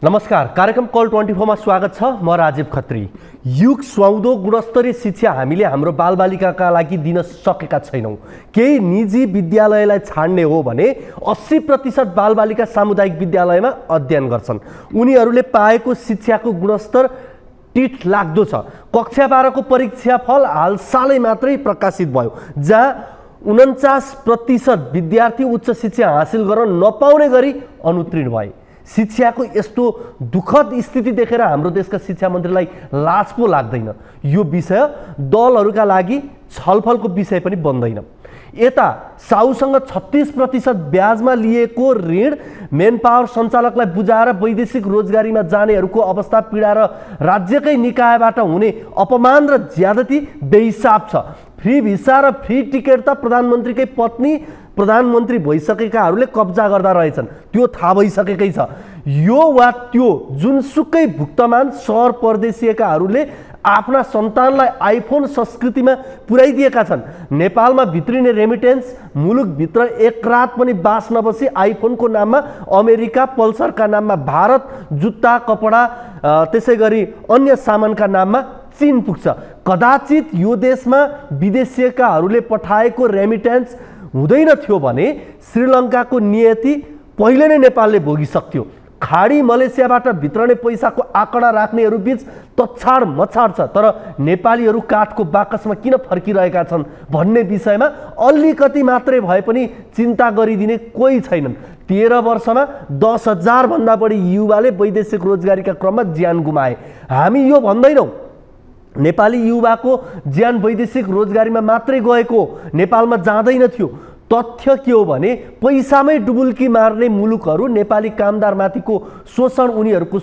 नमस्कार, कार्यक्रम कल 24 मा स्वागत छ। म राजीव खत्री। युग सुहाउँदो गुणस्तरीय शिक्षा हामीले हाम्रो बालबालिकाका लागि दिन सकेका छैनौं। केही निजी विद्यालयलाई छाड्ने हो भने 80% बालबालिका सामुदायिक विद्यालयमा अध्ययन गर्छन्। उनीहरूले पाएको शिक्षाको गुणस्तर टिठ लाग्दो छ। कक्षा 12 को परीक्षाफल हालसालै मात्रै प्रकाशित भयो, जहाँ 49% विद्यार्थी उच्च शिक्षा हासिल गर्न नपाउने गरी अनुत्तीर्ण भए। शिक्षाको यस्तो दुखद स्थिति देखेर हाम्रो देशका शिक्षा मन्त्रीलाई लाज पो लाग्दैन। यो विषय दलहरूका लागि छलफलको विषय पनि बन्दैन। यता साउसँग 36% ब्याजमा लिएको ऋण मेन पावर सञ्चालकलाई बुझाएर वैदेशिक रोजगारीमा जानेहरूको अवस्था पीडा र राज्यकै निकायबाट हुने अपमान र ज्यादती बेहिसाब छ। फ्री भिसा र फ्री टिकट त प्रधानमन्त्रीकै पत्नी प्रधानमन्त्री भइसकेकाहरूले कब्जा गर्दा रहेछन्, त्यो थाहा भइसकेकै छ। यो वा त्यो जुनसुकै भुक्तमान सहर परदेशीकाहरूले आफ्ना सन्तानलाई आइफोन संस्कृतिमा पुर्याइदिएका छन्। नेपालमा भित्रिने रेमिटेन्स मुलुकभित्र एक रात पनि बास नबसी आइफोनको नाममा अमेरिका, पल्सरका नाममा भारत, जुत्ता कपडा त्यसै गरी अन्य सामानका नाममा चीन पुग्छ। कदाचित यो देशमा विदेशीकाहरूले पठाएको रेमिटेन्स हुँदैन थियो भने श्रीलङ्काको नियति पहिले नै नेपालले भोगिसक्थ्यो। खाडी मलेसियाबाट भित्रने पैसाको आँकडा राख्नेहरू बीच तछाड मछाड छ, तर नेपालीहरू काठको बाकसमा किन फर्किरहेका छन् भन्ने विषयमा अलिकति मात्रै भए पनि चिन्ता गरिदिने कोही छैनन्। 13 वर्षमा 10,000 भन्दा बढी युवाले वैदेशिक रोजगारीका क्रममा ज्यान गुमाए। हामी यो भन्दैनौँ नेपाली युवाको ज्यान वैदेशिक रोजगारीमा मात्रै गएको, नेपालमा जाँदैन थियो। तथ्य के हो भने पैसामै डुबुल्की मार्ने मुलुकहरू नेपाली कामदारमाथिको शोषण, उनीहरूको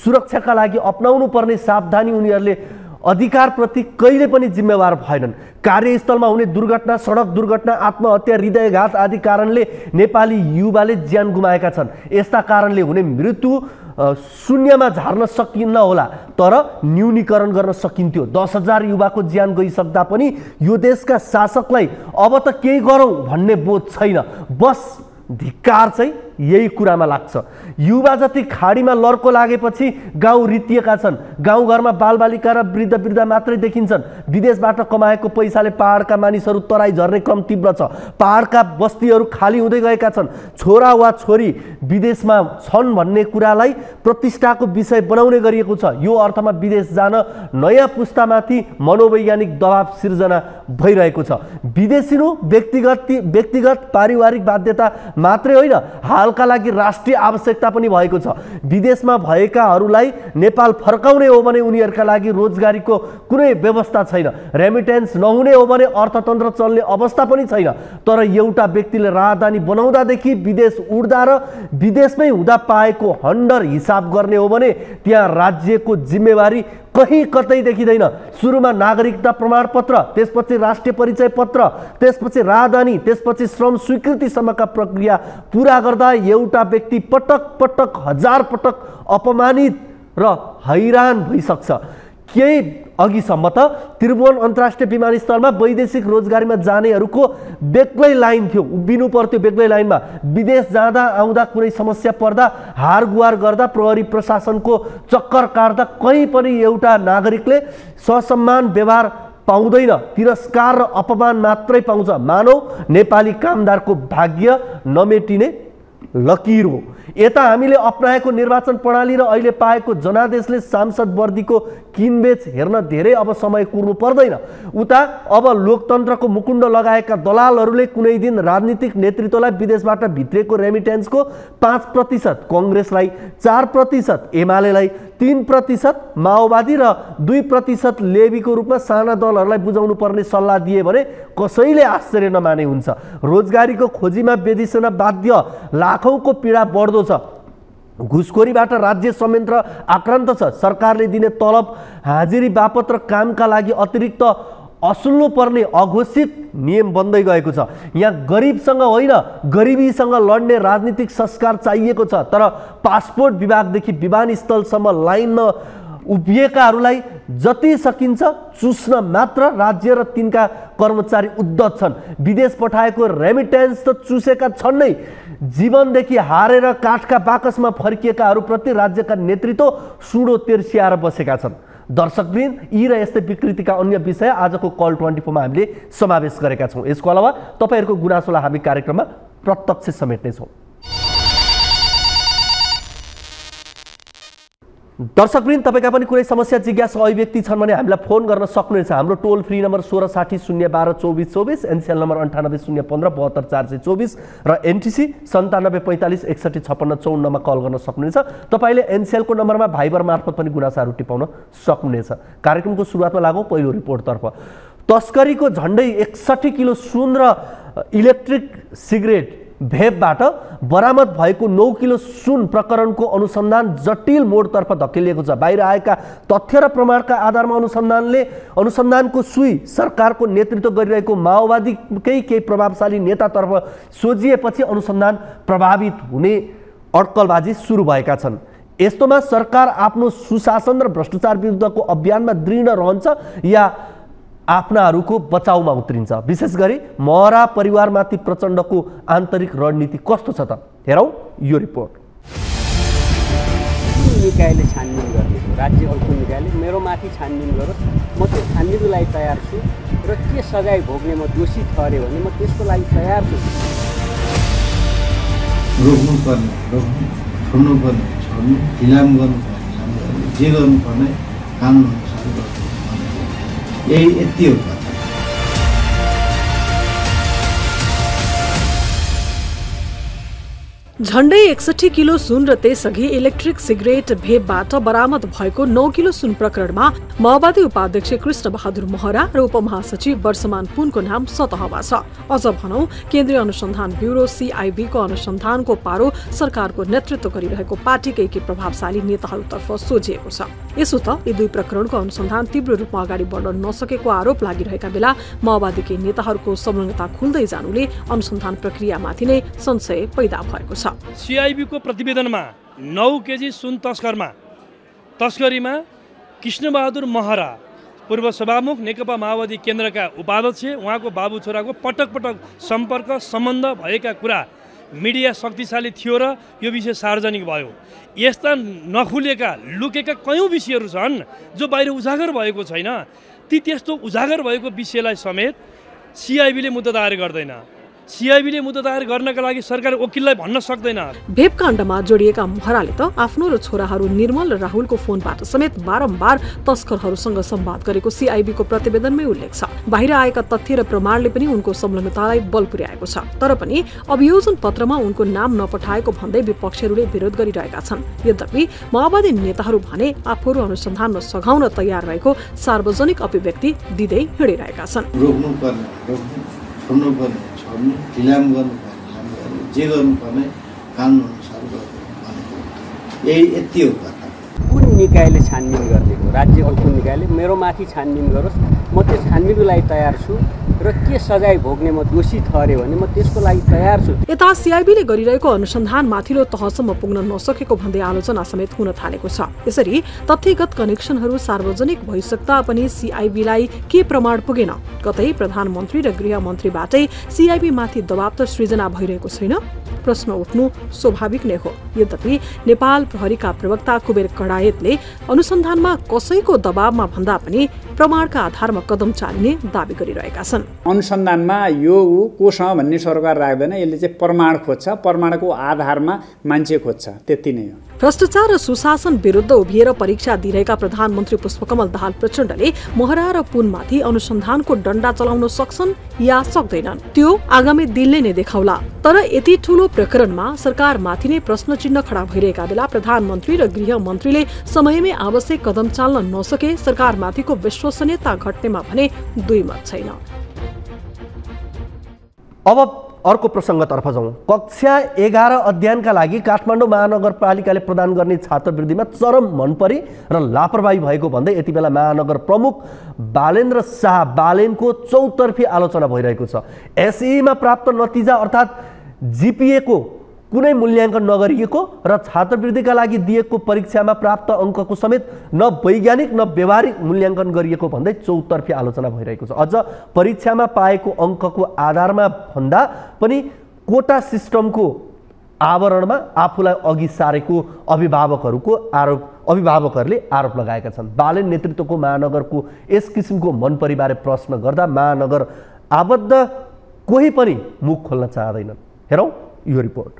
सुरक्षाका लागि अपनाउनु पर्ने सावधानी, उनीहरूले अधिकारप्रति कहिले पनि जिम्मेवार भएनन्। कार्यस्थलमा हुने दुर्घटना, सडक दुर्घटना, आत्महत्या, हृदयघात आदि कारणले नेपाली युवाले ज्यान गुमाएका छन्। यस्ता कारणले हुने मृत्यु शून्यमा झार्न सकिन्न होला, तर न्यूनीकरण गर्न सकिन्थ्यो। 10,000 युवाको ज्यान गइसक्दा पनि यो देशका शासकलाई अब त केही गरौँ भन्ने बोध छैन। बस धिक्कार चाहिँ यही कुरामा लाग्छ। युवा जति खाडीमा लर्को लागेपछि गाउँ रितिएका छन्। गाउँघरमा बालबालिका र वृद्ध मात्रै देखिन्छन्। विदेशबाट कमाएको पैसाले पहाडका मानिसहरू तराई झर्ने क्रम तीव्र छ। पहाडका बस्तीहरू खाली हुँदै गएका छन्। छोरा वा छोरी विदेशमा छन् भन्ने कुरालाई प्रतिष्ठाको विषय बनाउने गरिएको छ। यो अर्थमा विदेश जान नयाँ पुस्तामाथि मनोवैज्ञानिक दबाव सिर्जना भइरहेको छ। विदेशिनु व्यक्तिगत पारिवारिक बाध्यता मात्रै होइन, हालका लागि राष्ट्रिय आवश्यकता पनि भएको छ। विदेशमा भएकाहरूलाई नेपाल फर्काउने हो भने उनीहरूका लागि रोजगारीको कुनै व्यवस्था छैन। रेमिटेन्स नहुने हो भने अर्थतन्त्र चल्ने अवस्था पनि छैन। तर एउटा व्यक्तिले राजधानी बनाउँदादेखि विदेश उड्दा र विदेशमै हुँदा पाएको हन्डर हिसाब गर्ने हो भने त्यहाँ राज्यको जिम्मेवारी कहीँ कतै देखिँदैन। सुरुमा नागरिकता प्रमाणपत्र, त्यसपछि राष्ट्रिय परिचय पत्र, त्यसपछि राजधानी, त्यसपछि श्रम स्वीकृतिसम्मका प्रक्रिया पूरा गर्दा एउटा व्यक्ति पटक पटक 1000 पटक अपमानित र हैरान भइसक्छ। केही अघिसम्म त त्रिभुवन अन्तर्राष्ट्रिय विमानस्थलमा वैदेशिक रोजगारीमा जानेहरूको बेग्लै लाइन थियो, उभिनु पर्थ्यो बेग्लै लाइनमा। विदेश जाँदा आउँदा कुनै समस्या पर्दा हार गुहार गर्दा प्रहरी प्रशासनको चक्कर काट्दा कहीँ पनि एउटा नागरिकले ससम्मान व्यवहार पाउँदैन, तिरस्कार र अपमान मात्रै पाउँछ। मानव नेपाली कामदारको भाग्य नमेटिने लकीर हो। यता हामीले अपनाएको निर्वाचन प्रणाली र अहिले पाएको जनादेशले सांसद वर्दीको किनबेच हेर्न धेरै अब समय कुर्नु पर्दैन। उता अब लोकतन्त्रको मुकुण्ड लगाएका दलालहरूले कुनै दिन राजनीतिक नेतृत्वलाई विदेशबाट भित्रेको रेमिटेन्सको 5%, कङ्ग्रेसलाई 4%, एमालेलाई 3%, माओवादी र 2% लेबीको रूपमा साना दलहरूलाई बुझाउनु पर्ने सल्लाह दिए भने कसैले आश्चर्य नमाने हुन्छ। रोजगारीको खोजीमा बेदिसन बाध्य, लाखौंको पीडा बढ्दो छ। घुसखोरीबाट राज्य संयन्त्र आक्रान्त छ। सरकारले दिने तलब हाजिरी बापत र कामका लागि अतिरिक्त असुल्नु पर्ने अघोषित नियम बन्दै गएको छ। यहाँ गरिबसँग होइन, गरिबीसँग लड्ने राजनीतिक संस्कार चाहिएको छ। तर पासपोर्ट विभागदेखि विमानस्थलसम्म लाइनमा उभिएकाहरूलाई जति सकिन्छ चुस्न मात्र राज्य र तिनका कर्मचारी उद्धत छन्। विदेश पठाएको रेमिटेन्स त चुसेका छन् नै। जीवनदेखि हारेर काठका बाकसमा फर्किएकाहरूप्रति राज्यका नेतृत्व सुडो तेर्सिएर बसेका छन्। दर्शकवृन्द, यी र यस्तै विकृतिका अन्य विषय आजको कल 24 मा हामीले समावेश गरेका छौँ। यसको अलावा तपाईहरूको गुनासोलाई हामी कार्यक्रममा प्रत्यक्ष समेट्नेछौँ। दर्शकवृन्द, तपाईका पनि कुनै समस्या जिज्ञासा अभिव्यक्ति छन् भने हामीलाई फोन गर्न सक्नुहुनेछ। हाम्रो टोल फ्री नम्बर 1660 012 2424, एनसीएल नम्बर 98 015 72 424 र एनटीसी 97 45 61 56 54 मा कल गर्न सक्नुहुनेछ। तपाईले एनसीएल को नम्बरमा भाइबर मार्फत पनि गुनासाहरू टिपाउन सक्नुहुनेछ। कार्यक्रमको सुरुवातमा लागौँ पहिलो रिपोर्टतर्फ। तस्करीको झण्डै 61 किलो सुन र इलेक्ट्रिक सिगरेट भेपबाट बरामद भएको 9 किलो सुन प्रकरणको अनुसन्धान जटिल मोडतर्फ धकेलिएको छ। बाहिर आएका तथ्य र प्रमाणका आधारमा अनुसन्धानको सुई सरकारको नेतृत्व गरिरहेको माओवादीकै केही प्रभावशाली नेतातर्फ सोझिएपछि अनुसन्धान प्रभावित हुने अड्कलबाजी सुरु भएका छन्। यस्तोमा सरकार आफ्नो सुशासन र भ्रष्टाचार विरुद्धको अभियानमा दृढ रहन्छ या आफ्नाहरूको बचाउमा उत्रिन्छ? विशेष गरी महरा परिवारमाथि प्रचण्डको आन्तरिक रणनीति कस्तो छ त? हेरौँ यो रिपोर्ट। निकायले छानबिन गर्ने हो, राज्य अर्को निकायले मेरो माथि छानबिन गरोस्, म त्यो छानबिनको लागि तयार छु र के सजाय भोग्ने म दोषी ठहरे भने म त्यसको लागि तयार छु। रोक्नुपर्ने रोक्नु, छोड्नुपर्ने छोड्नु, इलाम गर्नुपर्ने जे गर्नुपर्ने कानुन अनुसार गर्नु, यति हो। झण्डै 61 किलो सुन र त्यसअघि इलेक्ट्रिक सिगरेट भेपबाट बरामद भएको 9 किलो सुन प्रकरणमा माओवादी उपाध्यक्ष कृष्ण बहादुर महरा र उपमहासचिव वर्षमान पुनको नाम सतहमा छ। अझ भनौं, केन्द्रीय अनुसन्धान ब्युरो सीआईबी को अनुसन्धानको पारो सरकारको नेतृत्व गरिरहेको पार्टीकै केही प्रभावशाली नेताहरूतर्फ सोझिएको छ। यसो त यी दुई प्रकरणको अनुसन्धान तीव्र रूपमा अगाडि बढ्न नसकेको आरोप लागिरहेका बेला माओवादीकै नेताहरूको संलग्नता खुल्दै जानुले अनुसन्धान प्रक्रियामाथि नै संशय पैदा भएको छ। सीआईबी को प्रतिवेदनमा 9 केजी सुन तस्करीमा कृष्णबहादुर महरा पूर्व सभामुख नेकपा माओवादी केन्द्रका उपाध्यक्ष उहाँको बाबु छोराको पटक पटक सम्पर्क सम्बन्ध भएका कुरा मिडिया शक्तिशाली थियो र यो विषय सार्वजनिक भयो। यस्ता नखुलेका लुकेका कयौं विषयहरू छन् जो बाहिर उजागर भएको छैन। त्यस्तो उजागर भएको विषयलाई समेत सीआईबीले मुद्दा दायर गर्दैन। सीआईबीले मुद्दा दायर गर्नका लागि सरकार वकिललाई भन्न सक्दैन। भेप काण्डमा जोडिएका महराले त आफ्नो र छोराहरू निर्मल र राहुलको फोनबाट समेत बारम्बार तस्करहरूसँग संवाद गरेको सीआईबी को प्रतिवेदनमै उल्लेख छ। बाहिर आएका तथ्य र प्रमाणले पनि उनको संलग्नतालाई बल पुर्याएको छ। तर पनि अभियोजन पत्रमा उनको नाम नपठाएको भन्दै विपक्षीहरूले विरोध गरिरहेका छन्। यद्यपि माओवादी नेताहरू भने आफूहरू अनुसन्धानमा सघाउन तयार रहेको सार्वजनिक अभिव्यक्ति दिँदै हिँडिरहेका छन्। इलाम गर्नुपर्ने जे गर्नुपर्ने कानुन अनुसार गर्नु, यति हो। कुन निकायले छानबिन गर्ने हो, राज्य अर्को निकायले मेरो माथि छानबिन गरोस्, म त्यो छानबिनको लागि तयार छु र के सजाय भोग्ने म दोषी ठहरे भने म त्यसको लागि तयार छु। यता सीआईबीले गरिरहेको अनुसन्धान माथिल्लो तहसम्म पुग्न नसकेको भन्दै आलोचना समेत हुन थालेको छ। यसरी तथ्यगत कनेक्सनहरू सार्वजनिक भइसक्दा पनि सीआईबीलाई के प्रमाण पुगेन? कतै प्रधानमन्त्री र गृहमन्त्रीबाटै सीआईबी माथि दबाव त सृजना भइरहेको छैन? प्रश्न उठ्नु स्वाभाविक नै हो। यद्यपि नेपाल प्रहरीका प्रवक्ता कुबेर कडायतले अनुसन्धानमा कसैको दबावमा भन्दा पनि प्रमाणका आधारमा कदम चालिने दावी गरिरहेका छन्। अनुसन्धानमा यो कोसँग भन्ने सरकार राख्दैन, यसले चाहिँ प्रमाण खोज्छ, प्रमाणको आधारमा मान्छे खोज्छ, त्यति नै हो। भ्रष्टाचार र सुशासन विरुद्ध उभिएर परीक्षा दिइरहेका प्रधानमन्त्री पुष्पकमल दाहाल प्रचण्डले महरा र पुनमाथि अनुसन्धानको डण्डा चलाउन सक्छन् या सक्दैनन् त्यो आगामी दिनले नै देखाउला। तर यति ठूलो प्रकरणमा सरकारमाथि नै प्रश्न चिन्ह खडा भइरहेका बेला प्रधानमन्त्री र गृहमन्त्रीले समयमै आवश्यक कदम चाल्न नसके सरकारमाथिको विश्वसनीयता घट्नेमा भने दुई मत छैन। अब अर्को प्रसङ्गतर्फ जाउँ। कक्षा 11 अध्ययनका लागि काठमाडौँ महानगरपालिकाले प्रदान गर्ने छात्रवृत्तिमा चरम मनपरी र लापरवाही भएको भन्दै यति बेला महानगर प्रमुख बालेन्द्र शाह बालेनको चौतर्फी आलोचना भइरहेको छ। एसईमा प्राप्त नतिजा अर्थात् जीपीए को कुनै मूल्याङ्कन नगरिएको र छात्रवृत्तिका लागि दिएको परीक्षामा प्राप्त अङ्कको समेत न वैज्ञानिक न व्यवहारिक मूल्याङ्कन गरिएको भन्दै चौतर्फी आलोचना भइरहेको छ। अझ परीक्षामा पाएको अङ्कको आधारमा भन्दा पनि कोटा सिस्टमको आवरणमा आफूलाई अघि सारेको अभिभावकहरूले आरोप लगाएका छन्। बालेन नेतृत्वको महानगरको यस किसिमको मनपरीबारे प्रश्न गर्दा महानगर आबद्ध कोही पनि मुख खोल्न चाहँदैनन्। हेरौँ यो रिपोर्ट।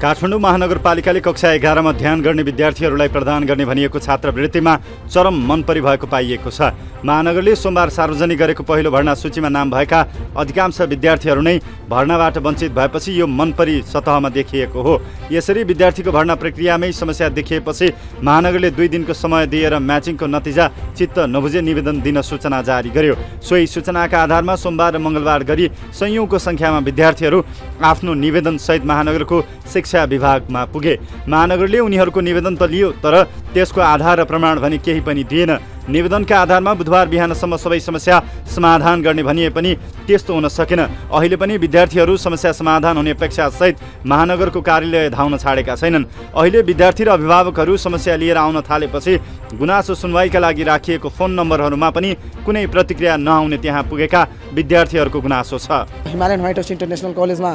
काठमाडौँ महानगरपालिकाले कक्षा 11 मा ध्यान गर्ने विद्यार्थीहरूलाई प्रदान गर्ने भनिएको छात्रवृत्तिमा चरम मनपरी भएको पाइएको छ। महानगरले सोमबार सार्वजनिक गरेको पहिलो भर्ना सूचीमा नाम भएका अधिकांश विद्यार्थीहरू नै भर्नाबाट वञ्चित भएपछि यो मनपरी सतहमा देखिएको हो। यसरी विद्यार्थीको भर्ना प्रक्रियामै समस्या देखिएपछि महानगरले 2 दिनको समय दिएर म्याचिङको नतिजा चित्त नबुझे निवेदन दिन सूचना जारी गर्यो। सोही सूचनाका आधारमा सोमबार र मङ्गलबार गरी सयौंको संख्यामा विद्यार्थीहरू आफ्नो निवेदनसहित महानगरको शिक्षा विभागमा पुगे। महानगरले उनीहरूको निवेदन त लियो, तर त्यसको आधार र प्रमाण भने केही पनि दिएन। निवेदनका आधारमा बुधबार बिहानसम्म सबै समस्या समाधान गर्ने भनिए पनि त्यस्तो हुन सकेन। अहिले पनि विद्यार्थीहरू समस्या समाधान हुने अपेक्षासहित महानगरको कार्यालय धाउन छाडेका छैनन्। अहिले विद्यार्थी र अभिभावकहरू समस्या लिएर आउन थालेपछि गुनासो सुनवाईका लागि राखिएको फोन नम्बरहरूमा पनि कुनै प्रतिक्रिया नआउने त्यहाँ पुगेका विद्यार्थीहरूको गुनासो छ। हिमालयन व्हाइट हाउस इन्टरनेसनल कलेजमा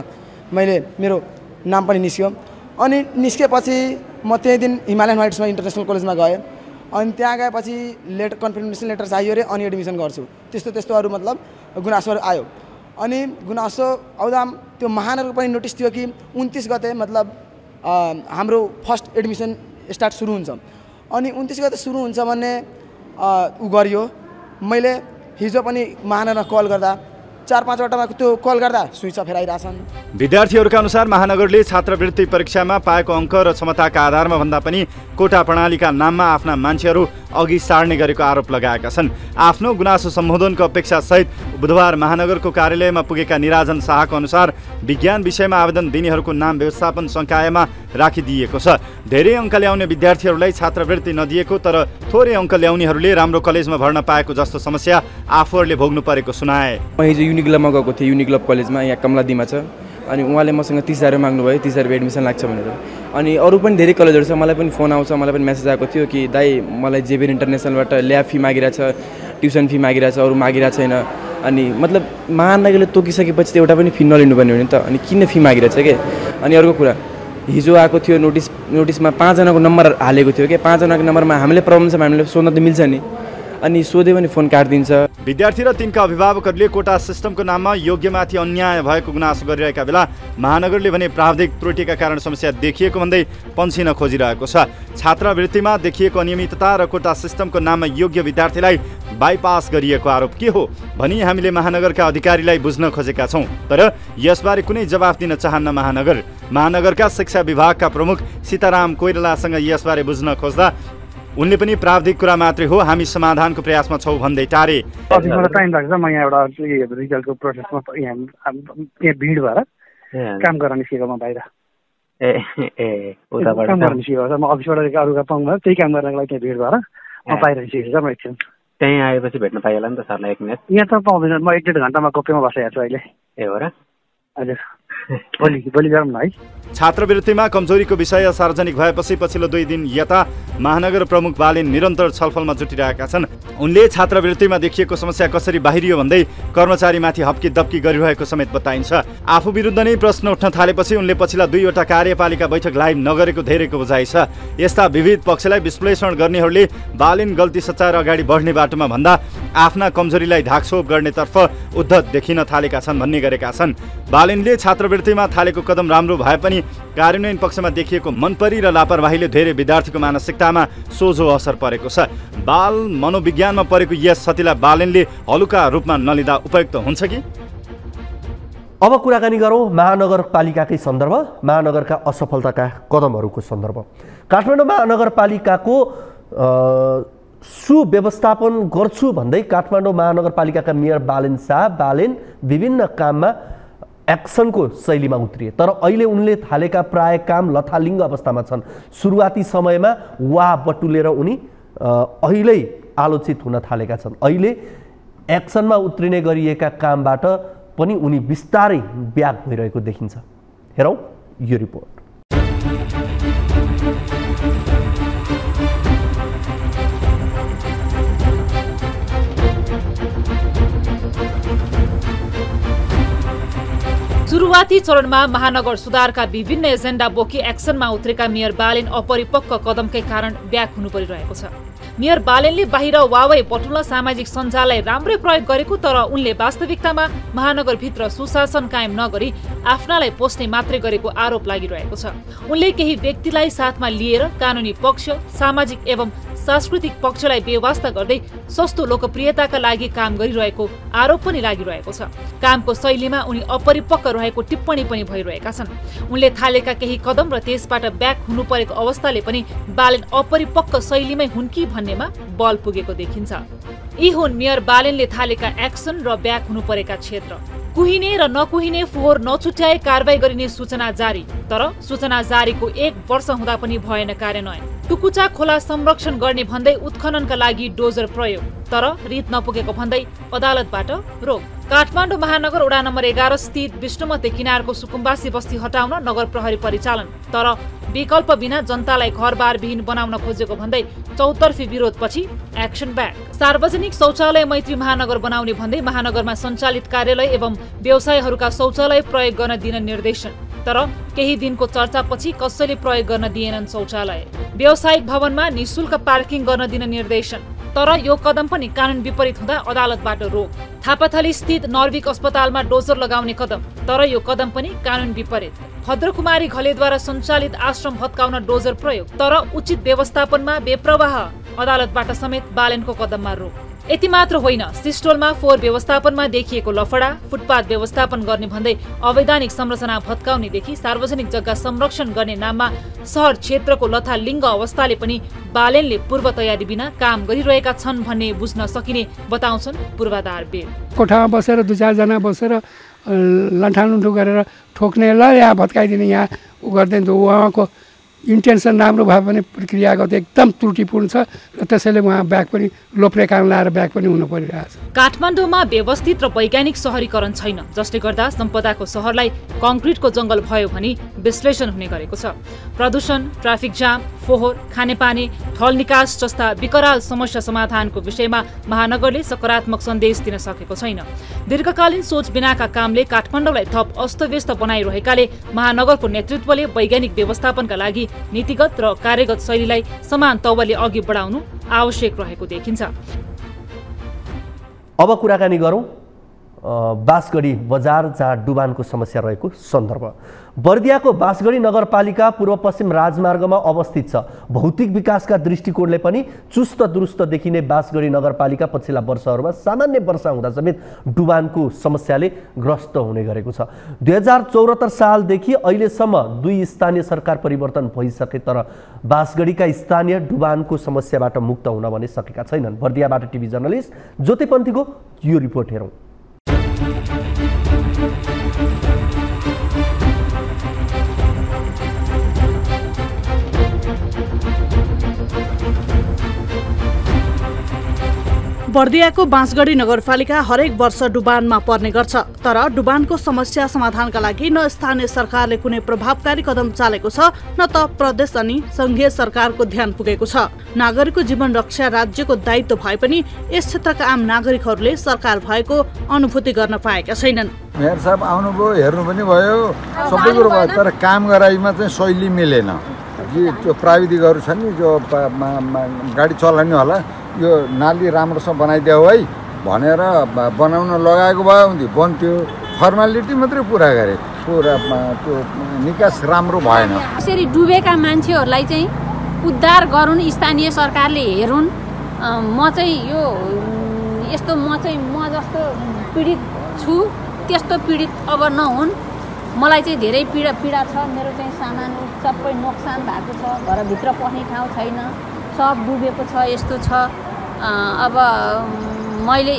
मैले मेरो नाम पनि निस्क्यो अनि निस्केपछि म त्यही दिन हिमालयन व्हाइट हाउसमा इन्टरनेसनल कलेजमा गएँ अनि त्यहाँ गएपछि कन्फर्मेसन लेटर चाहियो रे अनि एडमिसन गर्छु त्यस्तोहरू मतलब गुनासोहरू आयो। अनि गुनासो आउँदा त्यो महानगरको पनि नोटिस थियो कि 29 गते मतलब हाम्रो फर्स्ट एडमिसन स्टार्ट सुरु हुन्छ अनि 29 गते सुरु हुन्छ भन्ने गरियो। मैले हिजो पनि महानगरमा कल गर्दा 4-5 वटामा त्यो कल गर्दा स्विच अफ आइरहेछन्। विद्यार्थीहरूका अनुसार महानगरले छात्रवृत्ति परीक्षामा पाएको अङ्क र क्षमताका आधारमा भन्दा पनि कोटा प्रणालीका नाममा आफ्ना मान्छेहरू अघि सार्ने गरेको आरोप लगाएका छन्। आफ्नो गुनासो सम्बोधनको अपेक्षासहित बुधबार महानगरको कार्यालयमा पुगेका निराजन शाहको अनुसार विज्ञान विषयमा आवेदन दिनेहरूको नाम व्यवस्थापन संकायमा राखिदिएको छ। धेरै अङ्क ल्याउने विद्यार्थीहरूलाई छात्रवृत्ति नदिएको तर थोरै अङ्क ल्याउनेहरूले राम्रो कलेजमा भर्ना पाएको जस्तो समस्या आफूहरूले भोग्नु परेको सुनाए। म हिजो युनिक्लबमा गएको थिएँ। युनिक्लब कलेजमा यहाँ कमलादीमा छ अनि उहाँले मसँग 30,000 माग्नुभयो, 30,000 एडमिसन लाग्छ भनेर। अनि अरू पनि धेरै कलेजहरू छ, मलाई पनि फोन आउँछ, मलाई पनि मेसेज आएको थियो कि दाइ मलाई जेबिर इन्टरनेसनलबाट ल्याब फी मागिरहेछ, ट्युसन फी मागिरहेछ, अरू मागिरहेको छैन। अनि मतलब महानगरले तोकिसकेपछि त एउटा पनि फी नलिनुपर्ने हो नि त, अनि किन फी मागिरहेछ के। अनि अर्को कुरा हिजो आएको थियो नोटिसमा 5 जनाको नम्बर हालेको थियो के। 5 जनाको नम्बरमा हामीले प्रब्लम छ हामीले सोध्न त मिल्छ नि, अनि सोधे पनि फोन काटिदिन्छ। विद्यार्थी र तिनका अभिभावकहरूले कोटा सिस्टमको नाममा योग्यमाथि अन्याय भएको गुनासो गरिरहेका बेला महानगरले भने प्राविधिक त्रुटिका कारण समस्या देखिएको भन्दै पन्सिन खोजिरहेको छ। छात्रवृत्तिमा देखिएको अनियमितता र कोटा सिस्टमको नाममा योग्य विद्यार्थीलाई बाइपास गरिएको आरोप के हो भनी हामीले महानगरका अधिकारीलाई बुझ्न खोजेका छौँ, तर यसबारे कुनै जवाफ दिन चाहन्न महानगरका शिक्षा विभागका प्रमुख सीताराम कोइरालासँग यसबारे बुझ्न खोज्दा उनले पनि प्राविधिक कुरा मात्रै हो, हामी समाधानको प्रयासमा छौँ भन्दै टारे। अफिसमा टाइम लाग्छ, म यहाँ एउटा रिजल्टको प्रोसेसमा यहाँ भिड भएर काम गर्न निस्केको म बाहिर काम गर्न निस्केको म अफिसबाट अरूका पाउँदा त्यही काम गर्नको लागि त्यहाँ भिड भएर म बाहिर निस्केको छ। म एकछिन त्यहीँ आएपछि भेट्न पाइएला नि त सरलाई 1 मिनट। यहाँ त पाउँदैन, म 1-1.5 घन्टामा कोपीमा बसेको छु अहिले। ए हो र? हजुर भोलि गरौँ न है। छात्रवृत्तिमा कमजोरीको विषय सार्वजनिक भएपछि पछिल्लो 2 दिन यता महानगर प्रमुख बालेन निरन्तर छलफलमा जुटिरहेका छन्। उनले छात्रवृत्तिमा देखिएको समस्या कसरी बाहिरियो भन्दै कर्मचारीमाथि हप्की दप्की गरिरहेको समेत बताइन्छ। आफू विरुद्ध नै प्रश्न उठ्न थालेपछि उनले पछिल्ला 2 वटा कार्यपालिका बैठक लाइभ नगरेको धेरैको बुझाइ छ। यस्ता विविध पक्षलाई विश्लेषण गर्नेहरूले बालेन गल्ती सच्याएर अगाडि बढ्ने बाटोमा भन्दा आफ्ना कमजोरीलाई ढाकछोप गर्नेतर्फ उद्धत देखिन थालेका छन् भन्ने गरेका छन्। बालेनले छात्रवृत्तिमा थालेको कदम राम्रो भए पनि कार्यान्वयन पक्षमा देखिएको मनपरी र लापरवाहीले धेरै विद्यार्थीको मानसिकतामा सोझो असर परेको छ। बाल मनोविज्ञानमा परेको यस क्षतिलाई बालेनले हलुका रूपमा नलिँदा उपयुक्त हुन्छ कि? अब कुराकानी गरौँ महानगरपालिकाकै सन्दर्भ, महानगरका असफलताका कदमहरूको सन्दर्भ। काठमाडौँ महानगरपालिकाको सुव्यवस्थापन गर्छु भन्दै काठमाडौँ महानगरपालिकाका मेयर बालेन शाह विभिन्न काममा एक्सनको शैलीमा उत्रिए। तर अहिले उनले थालेका प्राय काम लथालिङ्ग अवस्थामा छन्। सुरुवाती समयमा वा बटुलेर उनी अहिले आलोचित हुन थालेका छन्। अहिले एक्सनमा उत्रिने गरिएका कामबाट पनि उनी बिस्तारै ब्याक भइरहेको देखिन्छ। हेरौँ यो रिपोर्ट। सुरुवाती चरणमा महानगर सुधारका विभिन्न एजेन्डा बोकी एक्सनमा उत्रेका मेयर बालेन अपरिपक्व कदमकै कारण ब्याक हुनु परिरहेको छ। मेयर बालेनले बाहिर वावै बटुल्न सामाजिक सञ्जाललाई राम्रै प्रयोग गरेको, तर उनले वास्तविकतामा महानगरभित्र सुशासन कायम नगरी आफ्नालाई पोस्ने मात्रै गरेको आरोप लागिरहेको छ। उनले केही व्यक्तिलाई साथमा लिएर कानुनी पक्ष, सामाजिक एवं सांस्कृतिक पक्षलाई बेवास्ता गर्दै सस्तो लोकप्रियताका लागि काम गरिरहेको आरोप पनि लागिरहेको छ। कामको शैलीमा उनी अपरिपक्व रहेको टिप्पणी पनि भइरहेका छन्। उनले थालेका केही कदम र त्यसबाट ब्याक हुनु परेको अवस्थाले पनि बालेन अपरिपक्व शैलीमै हुन् कि भन्नेमा बल पुगेको देखिन्छ। यी हुन् मेयर बालेनले थालेका एक्सन र ब्याक हुनु परेका क्षेत्र। कुहिने र नकुहिने फोहोर नछुट्याए कारबाही गरिने सूचना जारी, तर सूचना जारीको 1 वर्ष हुँदा पनि भएन कार्यान्वयन। टुकुचा खोला संरक्षण गर्ने भन्दै उत्खननका लागि डोजर प्रयोग, तर रित नपुगेको भन्दै अदालतबाट रोक। काठमाडौँ महानगर वडा नम्बर 11 स्थित विष्णुमती किनारको सुकुम्बासी बस्ती हटाउन नगर प्रहरी परिचालन, तर विकल्प बिना जनतालाई घरबारविहीन बनाउन खोजेको भन्दै चौतर्फी विरोधपछि एक्सन ब्याक। सार्वजनिक शौचालय मैत्री महानगर बनाउने भन्दै महानगरमा सञ्चालित कार्यालय एवं व्यवसायहरूका शौचालय प्रयोग गर्न दिन निर्देशन, तर केही दिनको चर्चापछि कसैले प्रयोग गर्न दिएनन् शौचालय। व्यावसायिक भवनमा निशुल्क पार्किङ गर्न दिन निर्देशन, तर यो कदम पनि कानुन विपरीत हुँदा अदालतबाट रोक। थापाथली स्थित नर्विक अस्पतालमा डोजर लगाउने कदम, तर यो कदम पनि कानुन विपरीत। भद्रकुमारी घलेद्वारा सञ्चालित आश्रम भत्काउन डोजर प्रयोग, तर उचित व्यवस्थापनमा बेप्रवाह, अदालतबाट समेत बालेनको कदममा रोक। यति मात्र होइन, सिस्टोलमा फोहोर व्यवस्थापनमा देखिएको लफडा, फुटपाथ व्यवस्थापन गर्ने भन्दै अवैधानिक संरचना भत्काउनेदेखि सार्वजनिक जग्गा संरक्षण गर्ने नाममा शहर क्षेत्रको लथालिङ्ग अवस्थाले पनि बालेनले पूर्व तयारी बिना काम गरिरहेका छन् भन्ने बुझ्न सकिने बताउँछन् पूर्वाधार बेल। कोठामा बसेर 2-4 जना बसेर लन्ठालुन्ठु गरेर ठोक्ने ल यहाँ भत्काइदिने यहाँ उ गर्दैन, उहाँको इन्टेन्सन राम्रो भए पनि प्रक्रियागत एकदम त्रुटिपूर्ण छ र त्यसैले उहाँ ब्याक पनि लोप्रे कान लाएर ब्याक पनि हुनु परिरहेछ। काठमाडौँमा व्यवस्थित र वैज्ञानिक सहरीकरण छैन, जसले गर्दा सम्पदाको सहरलाई कङ्क्रिटको जङ्गल भयो भनी विश्लेषण हुने गरेको छ। प्रदूषण, ट्राफिक जाम, फोहोर, खानेपानी, थल निकास जस्ता विकराल समस्या समाधानको विषयमा महानगरले सकारात्मक सन्देश दिन सकेको छैन। दीर्घकालीन सोच बिनाका कामले काठमाडौँलाई थप अस्तव्यस्त बनाइरहेकाले महानगरको नेतृत्वले वैज्ञानिक व्यवस्थापनका लागि नीतिगत र कार्यगत शैलीलाई समान तौरले अघि बढाउनु आवश्यक रहेको देखिन्छ। अब कुराकानी गरौँ बाँसगढी बजार जहाँ डुबानको समस्या रहेको सन्दर्भ। बर्दियाको बाँसगढी नगरपालिका पूर्व पश्चिम राजमार्गमा अवस्थित छ। भौतिक विकासका दृष्टिकोणले पनि चुस्त दुरुस्त देखिने बाँसगढी नगरपालिका पछिल्ला वर्षहरूमा सामान्य वर्षा हुँदा समेत डुबानको समस्याले ग्रस्त हुने गरेको छ। 2074 सालदेखि अहिलेसम्म 2 स्थानीय सरकार परिवर्तन भइसके, तर बाँसगढीका स्थानीय डुबानको समस्याबाट मुक्त हुन भने सकेका छैनन्। बर्दियाबाट टिभी जर्नलिस्ट ज्योतिपन्थीको यो रिपोर्ट हेरौँ। बर्दियाको बाँसगढी नगरपालिका हरेक वर्ष डुबानमा पर्ने गर्छ, तर डुबानको समस्या समाधानका लागि न स्थानीय सरकारले कुनै प्रभावकारी कदम चालेको छ, न त प्रदेश अनि संघीय सरकारको ध्यान पुगेको छ। नागरिकको जीवन रक्षा राज्यको दायित्व भए पनि यस क्षेत्रका आम नागरिकहरूले सरकार भएको अनुभूति गर्न पाएका छैनन्। मेयर साहब आउनुभयो, हेर्नु पनि भयो, सबै कुरो भयो, तर काम गराइमा चाहिँ शैली मिलेन। जो प्राविधिकहरू छन् नि, जो गाडी चलाउने होला, यो नाली राम्रोसँग बनाइदियो है भनेर बनाउन लगाएको भए हुन्थ्यो, बन्थ्यो। फर्मालिटी मात्रै पुरा गरे, पुरा त्यो निकास राम्रो भएन। यसरी डुबेका मान्छेहरूलाई चाहिँ उद्धार गरून्, स्थानीय सरकारले हेरुन्। म चाहिँ यो यस्तो म जस्तो पीडित छु, त्यस्तो पीडित अब नहुन्। मलाई चाहिँ धेरै पीडा छ। मेरो चाहिँ सामान सबै नोक्सान भएको छ, घरभित्र पस्ने ठाउँ छैन, सब डुबेको छ, यस्तो छ। अब मैले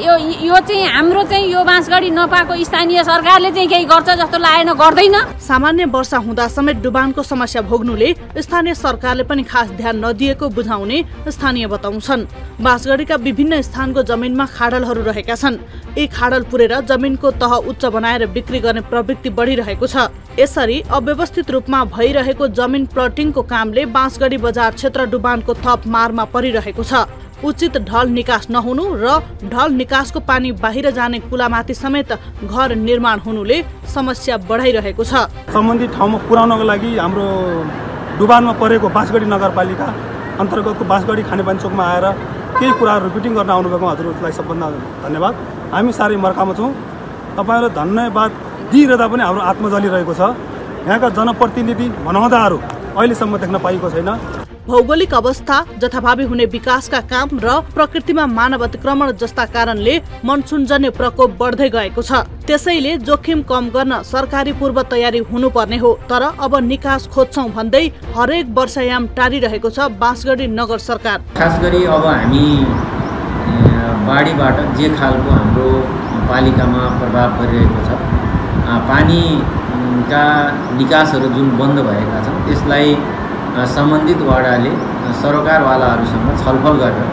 यो चाहिँ हाम्रो चाहिँ यो बाँसगढी नपाएको स्थानीय सरकारले चाहिँ केही गर्छ जस्तो लागेन, गर्दैन। सामान्य वर्षा हुँदा समेत डुबानको समस्या भोग्नुले स्थानीय सरकारले पनि खास ध्यान नदिएको बुझाउने स्थानीय बताउँछन्। बाँसगढीका विभिन्न स्थानको जमिनमा खाडलहरू रहेका छन्। यी खाडल पुरेर जमिनको तह उच्च बनाएर बिक्री गर्ने प्रवृत्ति बढिरहेको छ। यसरी अव्यवस्थित रूपमा भइरहेको जमिन प्लटिङको कामले बाँसगढी बजार क्षेत्र डुबानको थप मारमा परिरहेको छ। उचित ढल निकास नहुनु र ढल निकासको पानी बाहिर जाने कुलामाथि समेत घर निर्माण हुनुले समस्या बढाइरहेको छ। सम्बन्धित ठाउँमा पुर्याउनको लागि हाम्रो डुबानमा परेको बाँसगढी नगरपालिका अन्तर्गतको बाँसगढी खानेपानी चोकमा आएर केही कुराहरू रिपिटिङ गर्न आउनुभएको हजुरलाई सबभन्दा धन्यवाद। हामी साह्रै मर्कामा छौँ। तपाईँलाई धन्यवाद दिइरहँदा पनि हाम्रो आत्मा जलिरहेको छ। यहाँका जनप्रतिनिधि भनाउँदाहरू अहिलेसम्म देख्न पाइएको छैन। भौगोलिक अवस्था, जथाभावी हुने विकासका काम र प्रकृतिमा मानव अतिक्रमण जस्ता कारणले मनसुनजन्य प्रकोप बढ्दै गएको छ। त्यसैले जोखिम कम गर्न सरकारी पूर्व तयारी हुनुपर्ने हो। तर अब निकास खोज्छौं भन्दै हरेक वर्षायाम टारिरहेको छ बाँसगढी नगर सरकार। खास गरी अब हामी बाढीबाट जे खालको हाम्रो पालिकामा प्रभाव परिरहेको छ, पानीका निकासहरू जुन बन्द भएका छन् त्यसलाई सम्बन्धित वडाले सरकारवालाहरूसँग छलफल गरेर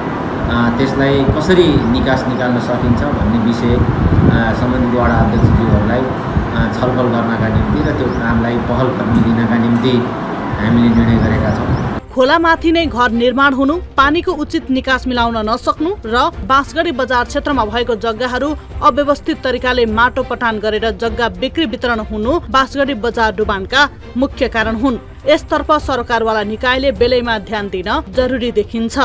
त्यसलाई कसरी निकास निकाल्न सकिन्छ भन्ने विषय सम्बन्धित वडा अध्यक्षज्यूहरूलाई छलफल गर्नका निम्ति र त्यो कामलाई पहल कदमी दिनका निम्ति हामीले निर्णय गरेका छौँ। खोलामाथि नै घर निर्माण हुनु, पानीको उचित निकास मिलाउन नसक्नु र बाँसगढी बजार क्षेत्रमा भएको जग्गाहरू अव्यवस्थित तरिकाले माटो पटान गरेर जग्गा बिक्री वितरण हुनु बाँसगढी बजार डुबानका मुख्य कारण हुन्। यसतर्फ सरकारवाला निकायले बेलैमा ध्यान दिन जरुरी देखिन्छ।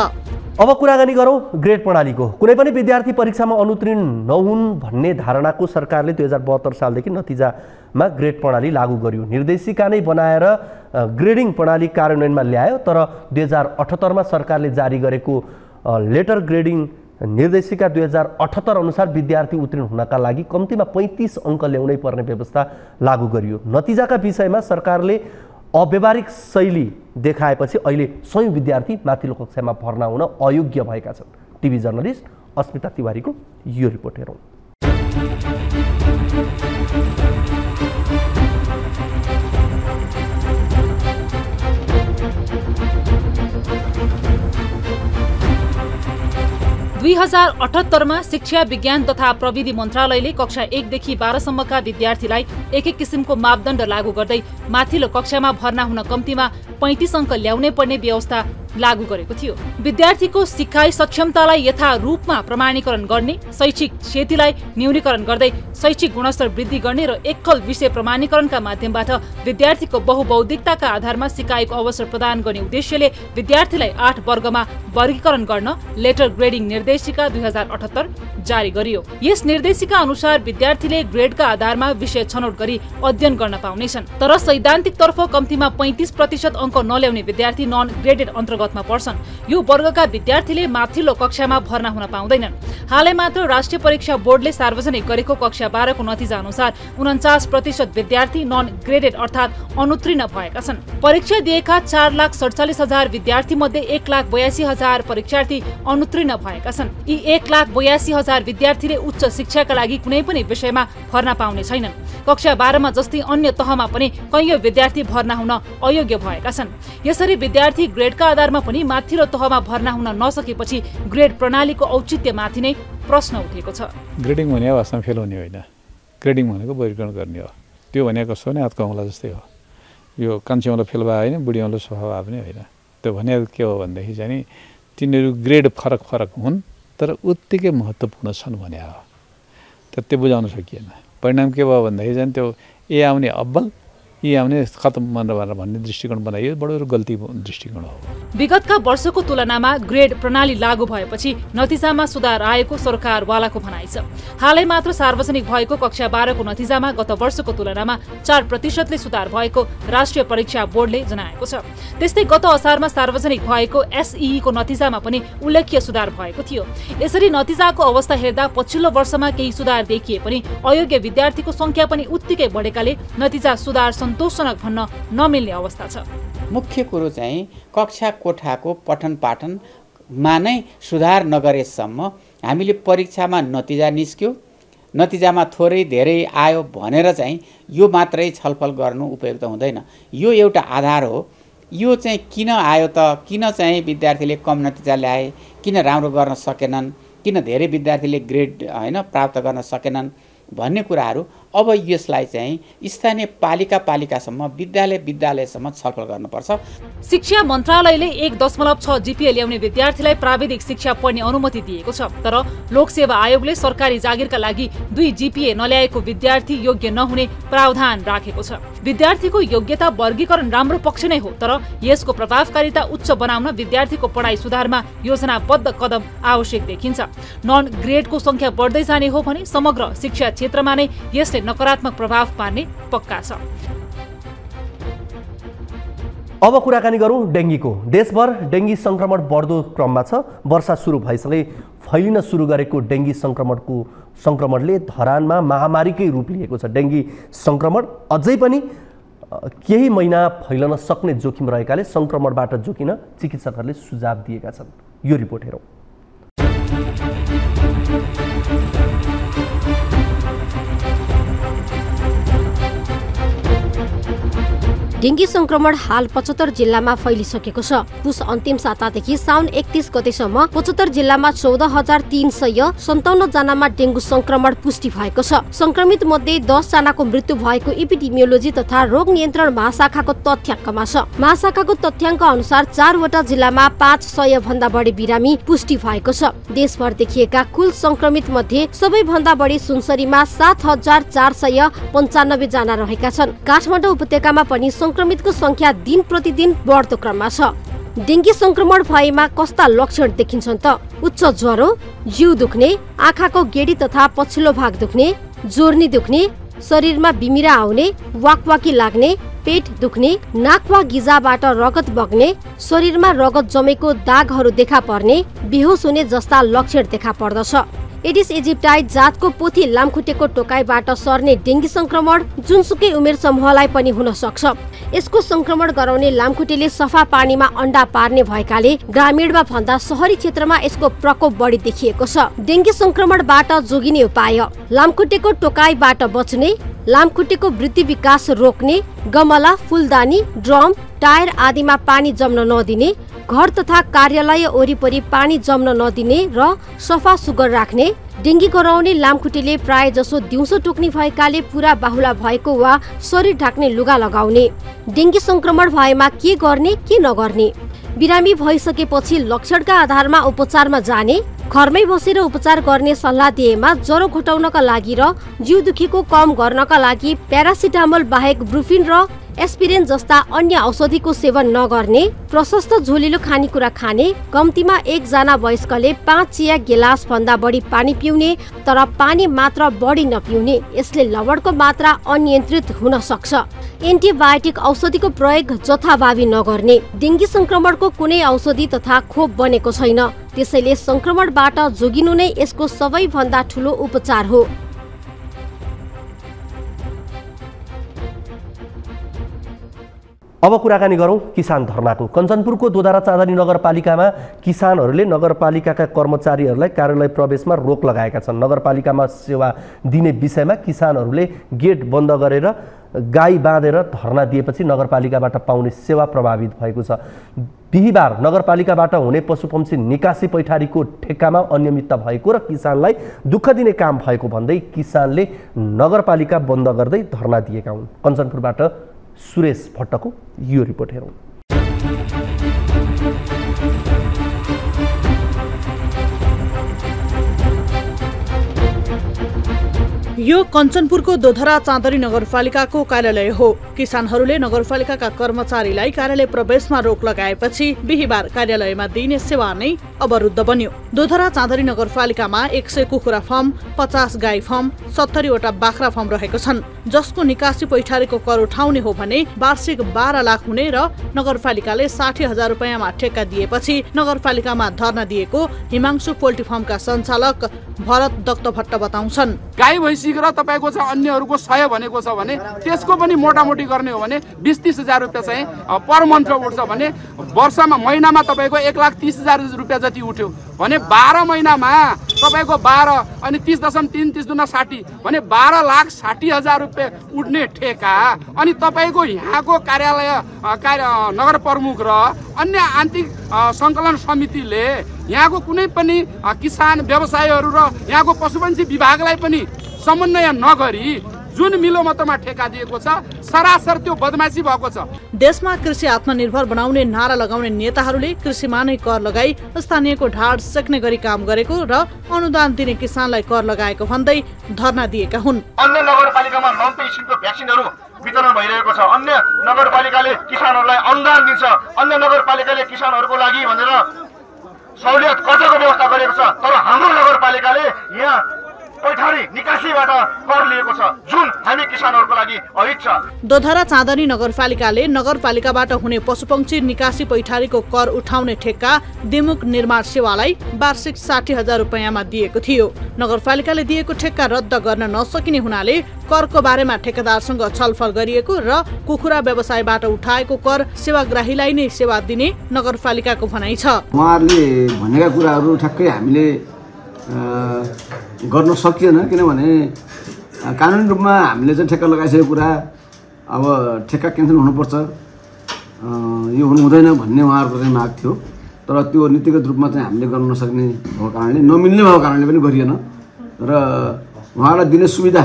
अब कुराकानी गरौँ ग्रेड प्रणालीको। कुनै पनि विद्यार्थी परीक्षामा अनुत्तीर्ण नहुन् भन्ने धारणाको सरकारले 2072 सालदेखि नतिजामा ग्रेड प्रणाली लागू गर्यो। निर्देशिका नै बनाएर ग्रेडिङ प्रणाली कार्यान्वयनमा ल्यायो। तर 2078 मा सरकारले जारी गरेको लेटर ग्रेडिङ निर्देशिका 2078 अनुसार विद्यार्थी उत्तीर्ण हुनका लागि कम्तीमा 35 अङ्क ल्याउनै पर्ने व्यवस्था लागू गरियो। नतिजाका विषयमा सरकारले अव्यावहारिक शैली देखाएपछि अहिले 100 विद्यार्थी माथिल्लो कक्षामा भर्ना हुन अयोग्य भएका छन्। टिभी जर्नलिस्ट अस्मिता तिवारीको यो रिपोर्ट हेरौँ। दुई 2078 मा शिक्षा विज्ञान तथा प्रविधि मन्त्रालयले कक्षा 1 देखि 12 सम्मका विद्यार्थीलाई एक किसिमको मापदण्ड लागू गर्दै माथिल्लो कक्षामा भर्ना हुन कम्तीमा 35 अङ्क ल्याउनै पर्ने व्यवस्था लागू गरेको थियो। विद्यार्थीको सिकाइ सक्षमतालाई यथारूपमा प्रमाणीकरण गर्ने, शैक्षिक क्षतिलाई न्यूनीकरण गर्दै शैक्षिक गुणस्तर वृद्धि गर्ने र एकल विषय प्रमाणीकरणका माध्यमबाट विद्यार्थीको बहुबौद्धिकताका आधारमा सिकाइको अवसर प्रदान गर्ने उद्देश्यले विद्यार्थीलाई 8 वर्गमा वर्गीकरण गर्न लेटर ग्रेडिङ निर्देशिका 2078 जारी गरियो। यस निर्देशिका अनुसार विद्यार्थीले ग्रेडका आधारमा विषय छनौट गरी अध्ययन गर्न पाउनेछन्। तर सैद्धान्तिक तर्फ कम्तीमा 35% अङ्क नल्याउने विद्यार्थी नन ग्रेडेड अन्तर्गतमा पर्छन्। यो वर्गका विद्यार्थीले माथिल्लो कक्षामा भर्ना हुन पाउँदैनन्। हालै मात्र राष्ट्रिय परीक्षा बोर्डले सार्वजनिक गरेको कक्षा 12 को नतिजा अनुसार 49% विद्यार्थी नन ग्रेडेड अर्थात् अनुत्तीर्ण भएका छन्। परीक्षा दिएका 4,47,000 विद्यार्थी मध्ये 1,82,000 परीक्षार्थी अनुत्तीर्ण भएका छन्। यी 1,82,000 विद्यार्थीले उच्च शिक्षाका लागि कुनै पनि विषयमा भर्ना पाउने छैनन्। कक्षा 12 मा जस्तै अन्य तहमा पनि कैयौं विद्यार्थी भर्ना हुन अयोग्य भएका छन्। यसरी विद्यार्थी ग्रेडका आधारमा पनि माथिल्लो तहमा भर्ना हुन नसकेपछि ग्रेड प्रणालीको औचित्यमाथि नै प्रश्न उठेको छ। ग्रेडिङ भने वास्तवमा फेल हुने होइन, ग्रेडिङ भनेको वर्गीकरण गर्ने हो। त्यो भनेको कसो भने हातकौला जस्तै हो। यो कान्छीौँला फेल भए होइन, बुढीौँला सफा भए पनि होइन। त्यो भनेको के हो भनेदेखि चाहिँ तिनीहरू ग्रेड फरक फरक हुन् तर उत्तिकै महत्त्वपूर्ण छन् भने हो। त्यो बुझाउन सकिएन। परिणाम के भयो भन्दाखेरि चाहिँ त्यो ए आउने अब्बल यी आउने खतम भनेर भन्ने दृष्टिकोण बनाइयो। बडो गल्ती दृष्टिकोण हो। विगतका वर्षको तुलनामा ग्रेड प्रणाली लागू भएपछि नतिजामा सुधार आएको सरकारवालाको भनाइ छ। हालै मात्र सार्वजनिक भएको कक्षा 12 को नतिजामा गत वर्षको तुलनामा 4% सुधार भएको राष्ट्रिय परीक्षा बोर्डले जनाएको छ। त्यस्तै गत असारमा सार्वजनिक भएको एसईई को नतिजामा पनि उल्लेख्य सुधार भएको थियो। यसरी नतिजाको अवस्था हेर्दा पछिल्लो वर्षमा केही सुधार देखिए पनि अयोग्य विद्यार्थीको संख्या पनि उत्तिकै बढेकाले नतिजा सुधार सन्तोषजनक भन्न नमिल्ने अवस्था छ। मुख्य कुरो चाहिँ कक्षा कोठाको पठन पाठनमा नै सुधार नगरेसम्म हामीले परीक्षामा नतिजा निस्क्यो, नतिजामा थोरै धेरै आयो भनेर चाहिँ यो मात्रै छलफल गर्नु उपयुक्त हुँदैन। यो एउटा आधार हो। यो चाहिँ किन आयो त, किन चाहिँ विद्यार्थीले कम नतिजा ल्याए, किन राम्रो गर्न सकेनन्, किन धेरै विद्यार्थीले ग्रेड प्राप्त गर्न सकेनन् भन्ने कुराहरू अब यसलाई चाहिँ स्थानीय पालिकासम्म विद्यालयसम्म छलफल गर्नुपर्छ। शिक्षा मन्त्रालयले 1.6 GPA ल्याउने विद्यार्थीलाई प्राविधिक शिक्षा पढ्ने अनुमति दिएको छ। तर लोकसेवा आयोगले सरकारी जागिरका लागि 2 GPA नल्याएको विद्यार्थी योग्य नहुने प्रावधान राखेको छ। विद्यार्थीको योग्यता वर्गीकरण राम्रो पक्ष नै हो, तर यसको प्रभावकारिता उच्च बनाउन विद्यार्थीको पढाइ सुधारमा योजनाबद्ध कदम आवश्यक देखिन्छ। नन ग्रेडको संख्या बढ्दै जाने हो भने समग्र शिक्षा क्षेत्रमा नै यसले नकारात्मक प्रभाव पार्ने पक्का छ। अब कुराकानी गरौँ डेङ्गीको। देशभर डेङ्गी संक्रमण बढ्दो क्रममा छ। वर्षा सुरु भइसकै फैलिन सुरु गरेको डेङ्गी संक्रमणले धरानमा महामारीकै रूप लिएको छ। डेङ्गी संक्रमण अझै पनि केही महिना फैलन सक्ने जोखिम रहेकाले संक्रमणबाट जोगिन चिकित्सकहरूले सुझाव दिएका छन्। यो रिपोर्ट हेरौँ। डेङ्गी संक्रमण हाल 75 जिल्लामा फैलिसकेको छ। पुस अन्तिम सातादेखि साउन 31 गतेसम्म 75 जिल्लामा 14,357 जनामा डेङ्गु संक्रमण पुष्टि भएको छ। संक्रमित मध्ये 10 जनाको मृत्यु भएको एपिडेमियोलोजी तथा रोग नियन्त्रण महाशाखाको तथ्याङ्कमा छ। महाशाखाको तथ्याङ्क अनुसार 4 वटा जिल्लामा 500 भन्दा बढी बिरामी पुष्टि भएको छ। देशभर देखिएका कुल संक्रमित मध्ये सबैभन्दा बढी सुनसरीमा 7,495 जना रहेका छन्। काठमाडौँ उपत्यकामा पनि संक्रमितको संख्या दिन प्रतिदिन बढ्दो क्रममा छ। डेङ्गी संक्रमण भएमा कस्ता लक्षण देखिन्छन् त? उच्च ज्वरो, जिउ दुख्ने, आँखाको गेडी तथा पछिल्लो भाग दुख्ने, जोर्नी दुख्ने, शरीरमा बिमिरा आउने, वाकवाकी लाग्ने, पेट दुख्ने, नाक वा गिजाबाट रगत बग्ने, शरीरमा रगत जमेको दागहरू देखा पर्ने, बेहोस हुने जस्ता लक्षण देखा पर्दछ। एडिस इजिप्टाई जातको पोथी लामखुट्टेको टोकाइबाट सर्ने डेङ्गी संक्रमण जुनसुकै उमेर समूहलाई पनि हुन सक्छ। यसको संक्रमण गराउने लामखुट्टेले सफा पानीमा अन्डा पार्ने भएकाले ग्रामीणमा भन्दा शहरी क्षेत्रमा यसको प्रकोप बढी देखिएको छ। डेङ्गी संक्रमणबाट जोगिने उपाय: लामखुट्टेको टोकाइबाट बच्ने, लामखुट्टेको वृद्धि विकास रोक्ने, गमला, फुलदानी, ड्रम, टायर आदिमा पानी जम्न नदिने, घर तथा कार्यालय वरिपरि पानी जम्न नदिने र सफा सुग्घर राख्ने। डेङ्गी गराउने लामखुट्टेले प्राय जसो दिउँसो टोक्ने भएकाले पुरा बाहुला भएको वा शरीर ढाक्ने लुगा लगाउने। डेङ्गी संक्रमण भएमा के गर्ने के नगर्ने? बिरामी भइसकेपछि लक्षणका आधारमा उपचारमा जाने, घरमै बसेर उपचार गर्ने सल्लाह दिएमा ज्वरो घटाउनका लागि र जिउ दुखीको कम गर्नका लागि प्यारासिटामोल बाहेक ब्रुफिन र एस्पिरिन जस्ता अन्य औषधिको सेवन नगर्ने, प्रशस्त झोलिलो खानेकुरा खाने, कम्तीमा 1 जना वयस्कले 5 चिया गिलास भन्दा बढी पानी पिउने, तर पानी मात्र बढी नपिउने। यसले लवणको मात्रा अनियन्त्रित हुन सक्छ। एन्टिबायोटिक औषधिको प्रयोग जथाभावी नगर्ने। डेङ्गी संक्रमणको कुनै औषधि तथा खोप बनेको छैन, त्यसैले संक्रमणबाट जोगिनु नै यसको सबैभन्दा ठूलो उपचार हो। अब कुराकानी गरौँ किसान धरनाको। कञ्चनपुरको दोधारा चाँदनी नगरपालिकामा किसानहरूले नगरपालिकाका कर्मचारीहरूलाई कार्यालय प्रवेशमा रोक लगाएका छन्। नगरपालिकामा सेवा दिने विषयमा किसानहरूले गेट बन्द गरेर गाई बाँधेर धरना दिएपछि नगरपालिकाबाट पाउने सेवा प्रभावित भएको छ। बिहिबार नगरपालिकाबाट हुने पशुपक्षी निकासी पैठारीको ठेक्कामा अनियमितता भएको र किसानलाई दुःख दिने काम भएको भन्दै किसानले नगरपालिका बन्द गर्दै धरना दिएका हुन्। कञ्चनपुरबाट सुरेश भट्टको यो रिपोर्ट हेरौँ। यो कञ्चनपुरको दोधरा चाँदनी नगरपालिकाको कार्यालय हो। किसानहरूले नगरपालिकाका कर्मचारीलाई कार्यालय प्रवेशमा रोक लगाएपछि बिहिबार कार्यालयमा दिइने सेवा नै अवरुद्ध बन्यो। दोधरा चाँदनी नगरपालिकामा 100 कुखुरा फार्म, 50 गाई फार्म, 70 वटा बाख्रा फार्म रहेको छन्, जसको निकासी पैठारीको कर उठाउने हो भने वार्षिक 12 लाख हुने र नगरपालिकाले 60,000 रुपैयाँमा ठेक्का दिएपछि नगरपालिकामा धरना दिएको हिमांशु पोल्ट्री फार्मका सञ्चालक भरत दत्त भट्ट बताउँछन्। गाई भैँसी र तपाईको छ अन्यहरूको 100 भनेको छ भने त्यसको पनि मोटामोटी गर्ने हो भने 20-30 हजार रुपैयाँ चाहिँ पर मन्थ उठ्छ भने वर्षमा महिनामा तपाईको 1,30,000 रुपैयाँ जति उठ्यो भने 12 महिनामा तपाईँको 12 अनि 30.3 30 दुना 60 भने 12,60,000 रुपियाँ उठ्ने ठेका अनि तपाईँको यहाँको कार्यालय नगर प्रमुख र अन्य आन्तरिक सङ्कलन समितिले यहाँको कुनै पनि किसान व्यवसायीहरू र यहाँको पशुपन्छी विभागलाई पनि समन्वय नगरी जुन मिलोमतोमा ठेका दिएको छ सरासर त्यो बदमासी भएको छ। देशमा कृषि आत्मनिर्भर बनाउने नारा लगाउने नेताहरूले कृषिमा नै कर लगाई स्थानीयको ढाड सेक्ने गरी काम गरेको र अनुदान दिने किसानलाई कर लगाएको भन्दै धरना दिएका हुन्। अन्य नगरपालिकामा 90 किसिमको भ्याक्सिनहरू वितरण भइरहेको छ। अन्य नगरपालिकाले किसानहरूलाई अनुदान दिन्छ। अन्य नगरपालिकाले किसानहरूको लागि भनेर सहुलियत कर्जाको व्यवस्था गरेको छ। तर हाम्रो नगरपालिकाले यहाँ पैठारी निकासीबाट कर लिएको छ जुन हामी किसानहरूको लागि अहित छ। दोधरा चाँदनी नगरपालिकाले नगरपालिकाबाट हुने पशुपक्षी निकासी पैठारीको कर उठाउने ठेक्का दिमुक निर्माण सेवालाई वार्षिक 60,000 रुपियाँमा दिएको थियो। नगरपालिकाले दिएको ठेक्का रद्द गर्न नसकिने हुनाले करको बारेमा ठेकेदारसँग छलफल गरिएको र कुखुरा व्यवसायबाट उठाएको कर सेवाग्राहीलाई नै सेवा दिने नगरपालिकाको भनाइ छ। उहाँहरूले भनेका कुराहरू ठ्याक्कै हामीले गर्न सकिएन किनभने कानुनी रूपमा हामीले चाहिँ ठेक्का लगाइसकेको कुरा अब ठेक्का क्यान्सल हुनुपर्छ यो हुनु हुँदैन भन्ने उहाँहरूको चाहिँ माग थियो। तर त्यो नीतिगत रूपमा चाहिँ हामीले गर्न नसक्ने भएको कारणले नमिल्ने भएको कारणले पनि गरिएन र उहाँलाई दिने सुविधा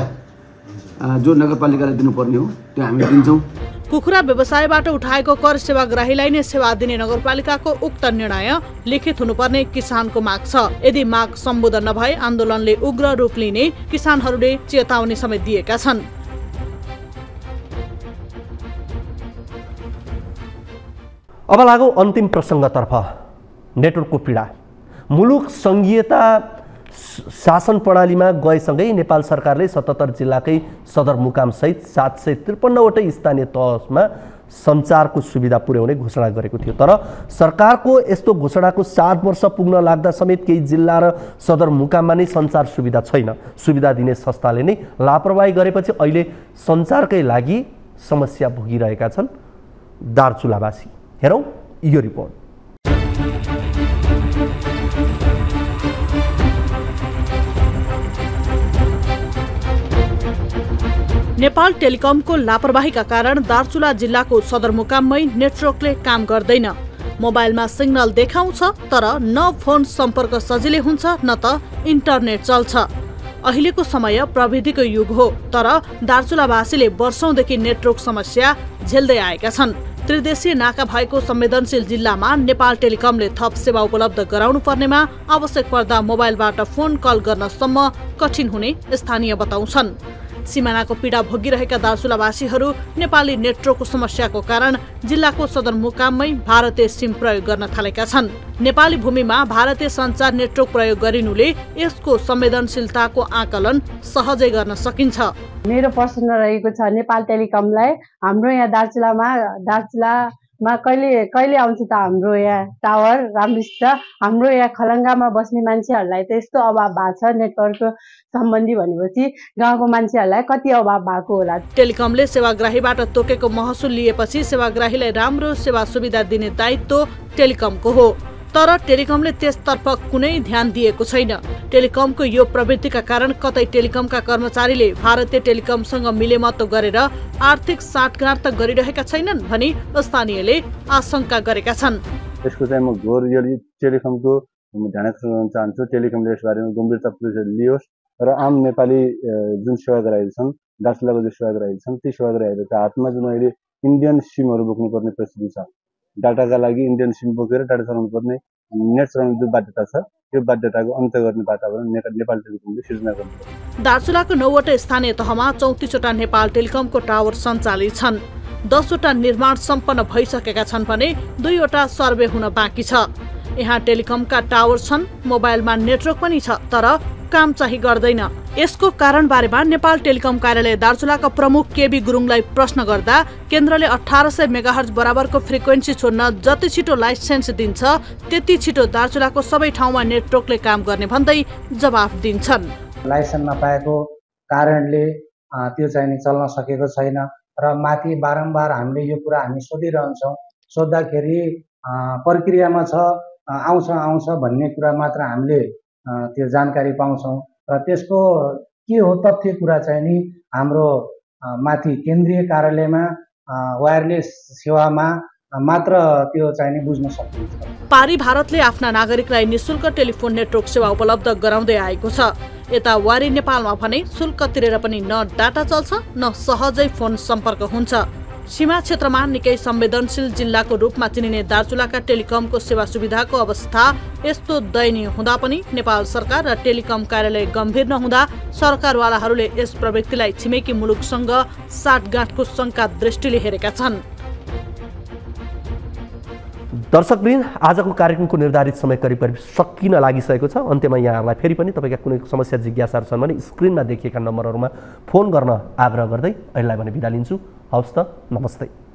जो नगरपालिकाले दिनुपर्ने हो त्यो हामीले दिन्छौँ। कुखुरा व्यवसायबाट उठाएको कर सेवाग्राहीलाई नै सेवा दिने नगरपालिकाको उक्त निर्णय लिखित हुनुपर्ने किसानको माग छ। यदि माग सम्बोधन नभए आन्दोलनले उग्र रूप लिने किसानहरूले चेतावनी समेत दिएका छन्। अब लागौँ अन्तिम प्रसङ्गतर्फ। नेटवर्कको पीडा। मुलुक सङ्घीयता शासन प्रणालीमा गएसँगै नेपाल सरकारले 77 जिल्लाकै सदरमुकाम सहित 753वटै स्थानीय तहमा सञ्चारको सुविधा पुर्याउने घोषणा गरेको थियो। तर सरकारको यस्तो घोषणाको 7 वर्ष पुग्न लाग्दा समेत केही जिल्ला र सदरमुकाममा नै सञ्चार सुविधा छैन। सुविधा दिने संस्थाले नै लापरवाही गरेपछि अहिले सञ्चारकै लागि समस्या भोगिरहेका छन् दार्चुलावासी। हेरौँ यो रिपोर्ट। नेपाल टेलिकमको लापरवाहीका कारण दार्चुला जिल्लाको सदरमुकाममै नेटवर्कले काम गर्दैन। मोबाइलमा सिग्नल देखाउँछ तर न फोन सम्पर्क सजिलै हुन्छ न त इन्टरनेट चल्छ। अहिलेको समय प्रविधिको युग हो तर दार्चुलावासीले वर्षौंदेखि नेटवर्क समस्या झेल्दै आएका छन्। त्रिदेशीय नाका भएको संवेदनशील जिल्लामा नेपाल टेलिकमले थप सेवा उपलब्ध गराउनु पर्नेमा आवश्यक पर्दा मोबाइलबाट फोन कल गर्नसम्म कठिन हुने स्थानीय बताउँछन्। सीमानाको पीडा भोगिरहेका दार्चुलावासीहरू नेपाली नेटवर्कको समस्याको कारण जिल्लाको सदरमुकाममै भारतीय सिम प्रयोग गर्न थालेका छन्। नेपाली भूमिमा भारतीय सञ्चार नेटवर्क प्रयोग गरिनुले यसको संवेदनशीलताको आकलन सहजै गर्न सकिन्छ। मेरो प्रश्न रहेको छ नेपाल टेलिकमलाई हाम्रो यहाँ दार्चुलामा कहिले आउँछ त हाम्रो यहाँ टावर रामृष्ट हाम्रो यहाँ खलङ्गामा बस्ने मान्छेहरूलाई त यस्तो अभाव भएको छ नेटवर्कको सम्बन्धी भनेपछि गाउँको मान्छेहरूलाई कति अभाव भएको होला। टेलिकमले सेवाग्राहीबाट तोकेको महसुल लिएपछि सेवाग्राहीलाई राम्रो सेवा सुविधा दिने दायित्व टेलिकमको हो तर टेलिकमले त्यसतर्फ कुनै ध्यान दिएको छैन। टेलिकमको यो प्रवृत्तिका कारण कतै टेलिकमका कर्मचारीले भारतीय टेलिकमसँग मिलेमतो गरेर आर्थिक साँठगाँठ त गरिरहेका छैनन् भनी स्थानीयले आशंका गरेका छन्। यसको चाहिँ म घोर टेलिकमको ध्यान आकर्षण गर्न चाहन्छु। टेलिकमले यस बारेमा गम्भीरतापूर्वक लियोस् र आम नेपाली जुन सेवाग्राहीहरू छन् दार्चुलाको जो सेवाग्राहीहरू छन् ती सेवाग्राहीहरूको हातमा जुन अहिले इन्डियन सिमहरू बोक्नुपर्ने परिस्थिति छ। डाटाका लागि इन्डियन सिम बोकेर डाटा चलाउनु पर्ने नेट चलाउने जुन बाध्यता छ त्यो बाध्यताको अन्त गर्ने वातावरण नेपाल टेलिकमले सिर्जना गर्नुपर्छ। दार्चुलाको 9वटा स्थानीय तहमा 34वटा नेपाल टेलिकमको टावर सञ्चालित छन्। 10वटा निर्माण सम्पन्न भइसकेका छन् भने 2वटा सर्वे हुन बाँकी छ। यहाँ टेलिकमका टावर छन्, मोबाइलमा नेटवर्क पनि छ तर काम चाहिँ गर्दैन। यसको कारण बारेमा नेपाल टेलिकम कार्यालय दार्चुलाका प्रमुख केबी गुरुङलाई प्रश्न गर्दा केन्द्रले 1800 मेगाहर्ज बराबरको फ्रिक्वेन्सी छोड्न जति छिटो लाइसेन्स दिन्छ त्यति छिटो दार्चुलाको सबै ठाउँमा नेटवर्कले काम गर्ने भन्दै जवाफ दिन्छन्। लाइसेन्स नपाएको कारणले त्यो चाहिँ चल्न सकेको छैन र माथि बारम्बार हामीले यो कुरा हामी सोधिरहन्छौँ। सोद्धाखेरि प्रक्रियामा छ आउँछ भन्ने कुरा मात्र हामीले त्यो जानकारी पाउँछौँ र त्यसको के हो तथ्य कुरा चाहिँ नि हाम्रो माथि केन्द्रीय कार्यालयमा वायरलेस सेवामा मात्र त्यो चाहिँ नि बुझ्न सकिन्छ। पारी भारतले आफ्ना नागरिकलाई निशुल्क टेलिफोन नेटवर्क सेवा उपलब्ध गराउँदै आएको छ। यता वारी नेपालमा भने शुल्क तिरेर पनि न डाटा चल्छ न सहजै फोन सम्पर्क हुन्छ। सीमा क्षेत्रमा निकै संवेदनशील जिल्लाको रूपमा चिनिने दार्चुलाका टेलिकमको सेवा सुविधाको अवस्था यस्तो दयनीय हुँदा पनि नेपाल सरकार र टेलिकम कार्यालय गम्भीर नहुँदा सरकारवालाहरूले यस प्रवृत्तिलाई छिमेकी मुलुकसँग साटगाँठको शंका दृष्टिले हेरेका छन्। दर्शकवृन्द, आजको कार्यक्रमको निर्धारित समय करिब करिब सकिन लागिसकेको छ। अन्त्यमा यहाँहरूलाई फेरि पनि तपाईँका कुनै समस्या जिज्ञासाहरू छन् भने स्क्रिनमा देखिएका नम्बरहरूमा फोन गर्न आग्रह गर्दै अहिलेलाई भने बिदा लिन्छु। हवस् त, नमस्ते।